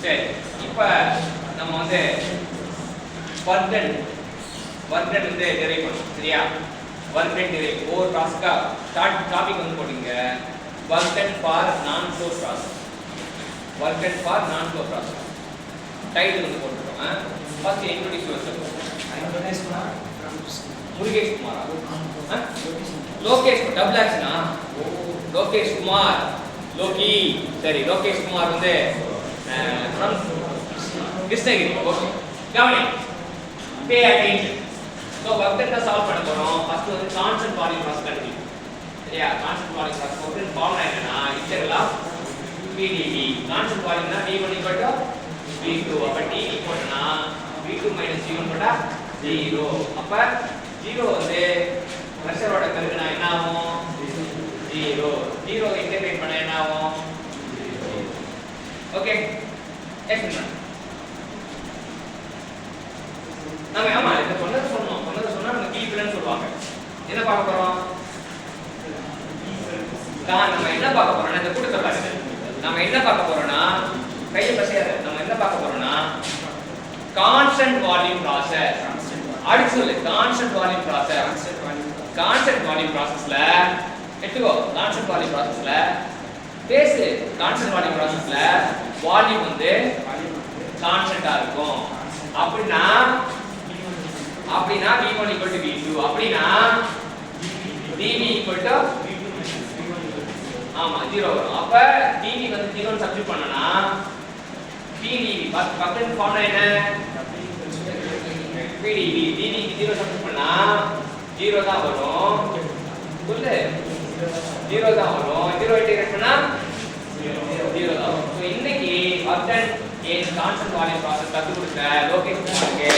சரி இப்போ நம்ம வந்து ஒர்க் டன் வந்து டெரைவ் பண்ணணும் சரியா ஒர்க் டன் டெரைவ் ஒவ்வொரு ப்ராசஸ்க்கா டாபிக் வந்து போட்டுங்க work done for non flow process work done for non flow process title வந்து போட்டுருக்கோம் ஃபர்ஸ்ட் இன்ட்ரோடியூஸ் யுவர்செல்ஃப் முருகேஷ் குமாரா லோகேஷ் டபுள் ஆக்ஷனா லோகேஷ் குமார் லோகி சரி லோகேஷ் குமார் வந்து ஃப்ரம் கிருஷ்ணகிரி ஓகே கவனி pay attention so work done solve பண்ண போறோம் ஃபர்ஸ்ட் வந்து கான்ஸ்டன்ட் வால்யூம் ப்ராசஸ் கண்டுபிடிக்கணும் சரியா கான்ஸ்டன்ட் வால்யூம் ப்ராசஸ் போட்டு ஃபார்முலா என்னன்னா இன்டெக்ரல் ஆஃப் PdV கான்ஸ்டன்ட் வால்யூம்னா V1 V2 அப்ப T போட்டனா V2 V1 போட்டா 0 அப்ப 0 வந்து பிரஷரோட பெருக்குனா என்ன ஆகும் 0 இன்டெகிரேட் பண்ணா என்ன ஆகும் ஓகே எக்ஸ்பிளைன் நாம ஆமா இத சொன்னது சொன்னா நம்ம கீழ்பிலன்னு சொல்லுவாங்க என்ன பார்க்க போறோம் நம்ம என்ன பார்க்க போறோம்னா இந்த கூட்டத்தை பாருங்க நம்ம என்ன பார்க்க போறோம்னா கையை பசியாத நம்ம என்ன பார்க்க போறோம்னா கான்ஸ்டன்ட் வால்யூம் ப்ராசஸ் அடுத்து சொல்லு கான்ஸ்டன்ட் வால்யூம் ப்ராசஸ்ல எடுத்துக்கோ கான்ஸ்டன்ட் வால்யூம் ப்ராசஸ்ல பேசு கான்ஸ்டன்ட் வால்யூம் ப்ராசஸ்ல வால்யூம் வந்து கான்ஸ்டன்ட்டா இருக்கும் அப்படினா V1 V2 அப்படினா dV ஆமா 0 வரும் அப்ப dV வந்து 0 சப்ஸ்டிட்யூட் பண்ணனா PdV பக்கத்துல ஃபார்முலா என்ன PdV dV க்கு 0 சப்ஸ்டிட்யூட் பண்ணா 0 தான் வரும் சொல்லு 0 தான் வரும் 0 இன்டகிரேட் பண்ணா 0 தான் வரும் சோ இன்னைக்கு work done in constant volume process கத்து கொடுத்த லோகேஷ் குமாருக்கு